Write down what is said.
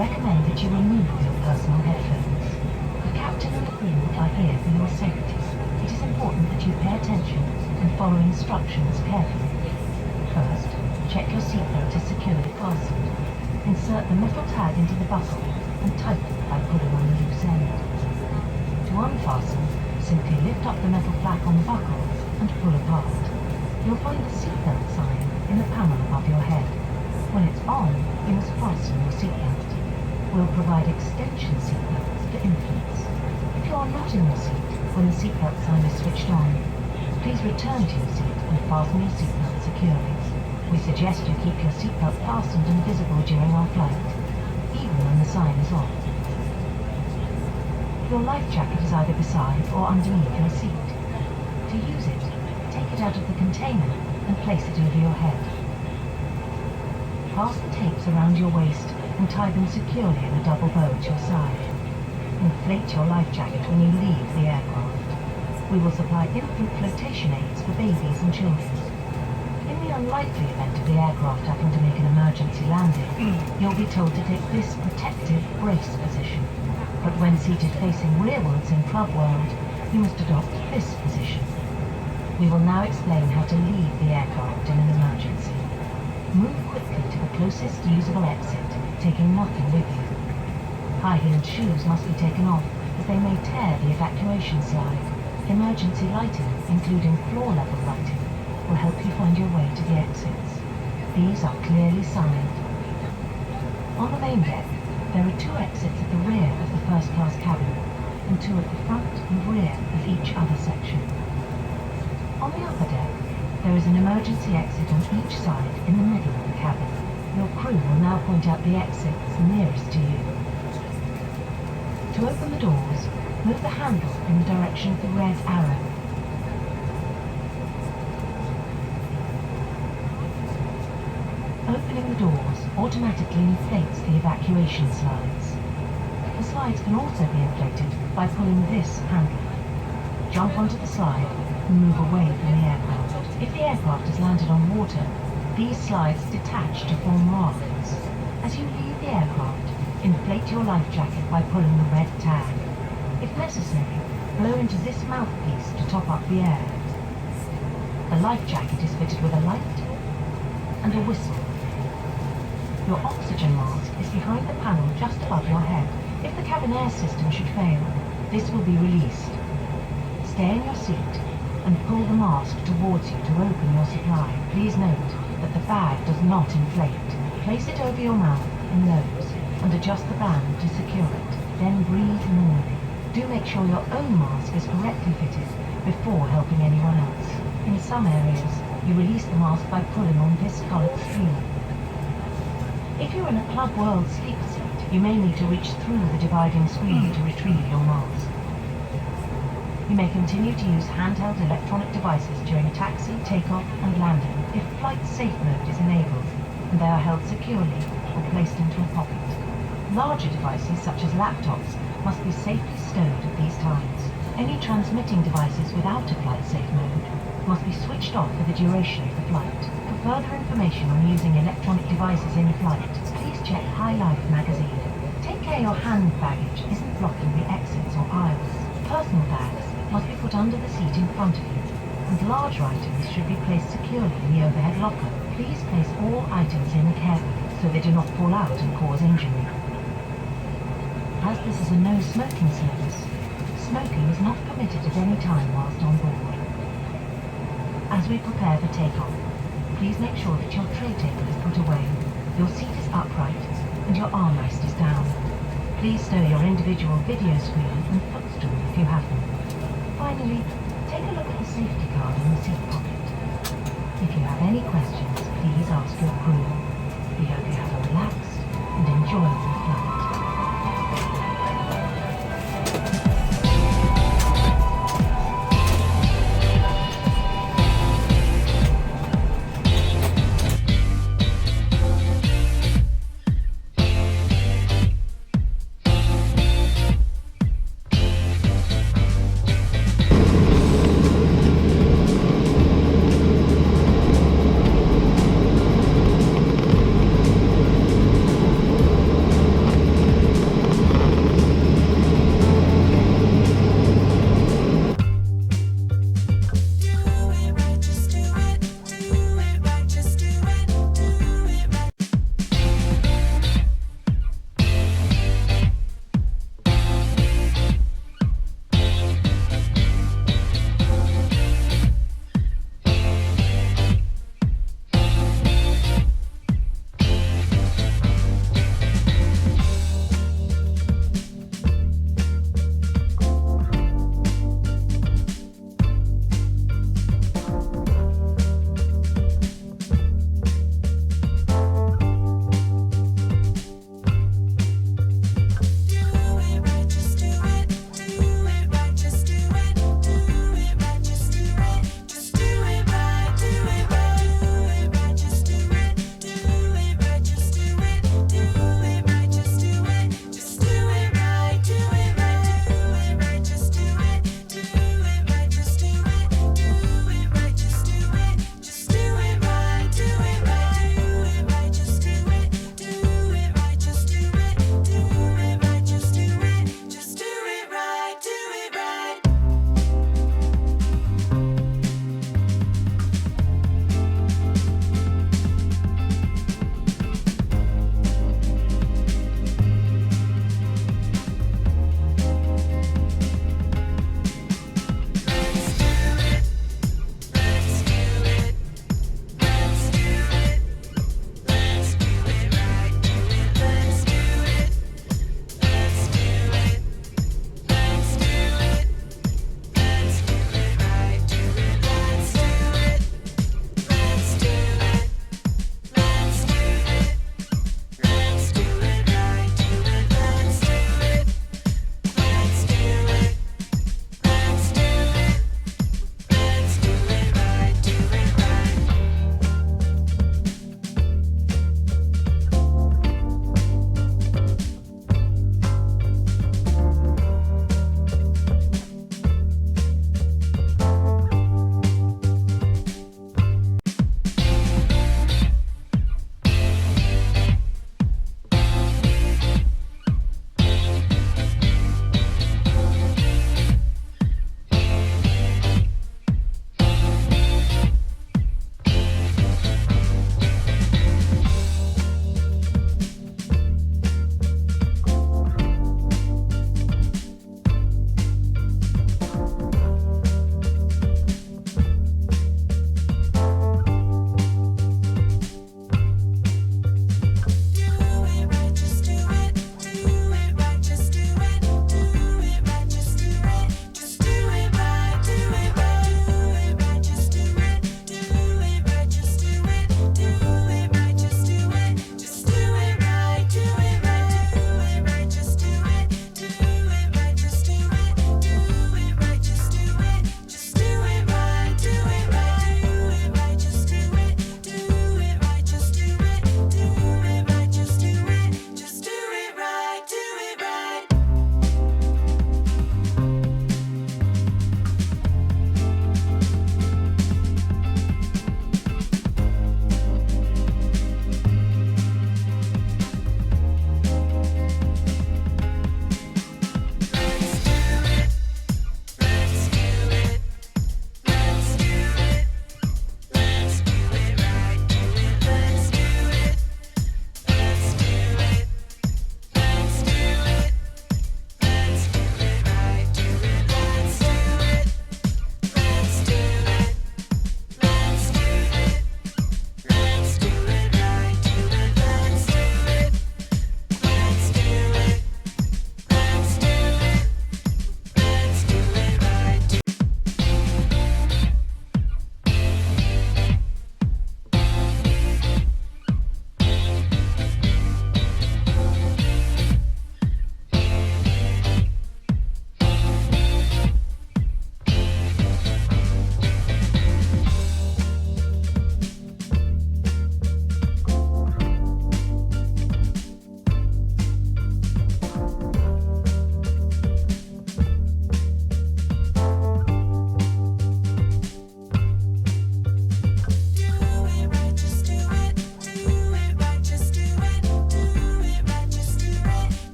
recommend that you remove your personal headphones. The captain and the crew are here for your safety. It is important that you pay attention and follow instructions carefully. First, check your seatbelt is securely fastened. Insert the metal tag into the buckle and tighten by pulling on the loose end. To unfasten, simply lift up the metal flap on the buckle and pull apart. You'll find the seatbelt sign in the panel above your head. When it's on, you must fasten your seatbelt. We'll provide extension seatbelts for infants. If you are not in your seat when the seatbelt sign is switched on, please return to your seat and fasten your seatbelt securely. We suggest you keep your seatbelt fastened and visible during our flight, even when the sign is off. Your life jacket is either beside or underneath your seat. To use it, take it out of the container and place it over your head. Pass the tapes around your waist and tie them securely in a double bow at your side. Inflate your life jacket when you leave the aircraft. We will supply infant flotation aids for babies and children. In the unlikely event of the aircraft having to make an emergency landing, you'll be told to take this protective brace position. But when seated facing rearwards in Club World, you must adopt this position. We will now explain how to leave the aircraft in an emergency. Move quickly to the closest usable exit, taking nothing with you. High-heeled shoes must be taken off, as they may tear the evacuation slide. Emergency lighting, including floor-level lighting, will help you find your way to the exits. These are clearly signed. On the main deck, there are 2 exits at the rear of the first-class cabin, and 2 at the front and rear of each other section. On the upper deck, there is an emergency exit on each side in the middle of the cabin. Your crew will now point out the exits nearest to you. To open the doors, move the handle in the direction of the red arrow. Opening the doors automatically inflates the evacuation slides. The slides can also be inflated by pulling this handle. Jump onto the slide and move away from the aircraft. If the aircraft has landed on water, these slides detach to form rafts. As you leave the aircraft, inflate your life jacket by pulling the red tag. If necessary, blow into this mouthpiece to top up the air. The life jacket is fitted with a light and a whistle. Your oxygen mask is behind the panel just above your head. If the cabin air system should fail, this will be released. Stay in your seat and pull the mask towards you to open your supply. Please note that the bag does not inflate. Place it over your mouth and nose and adjust the band to secure it. Then breathe normally. Do make sure your own mask is correctly fitted before helping anyone else. In some areas, you release the mask by pulling on this coloured string. If you're in a Club World sleeper seat, you may need to reach through the dividing screen to retrieve your mask. You may continue to use handheld electronic devices during taxi, takeoff and landing if flight safe mode is enabled and they are held securely or placed into a pocket. Larger devices such as laptops must be safely stowed at these times. Any transmitting devices without a flight safe mode must be switched off for the duration of the flight. For further information on using electronic devices in flight, please check High Life magazine. Take care your hand baggage isn't blocking the exits or aisles. Personal bags must be put under the seat in front of you, and larger items should be placed securely in the overhead locker. Please place all items in carefully so they do not fall out and cause injury. As this is a no-smoking service, smoking is not permitted at any time whilst on board. As we prepare for takeoff, please make sure that your tray table is put away, your seat is upright, and your armrest is down. Please stow your individual video screen and footstool if you have them. Finally, take a look at the safety card in the seat pocket. If you have any questions, please ask your crew. We hope you have a relaxed and enjoyable flight.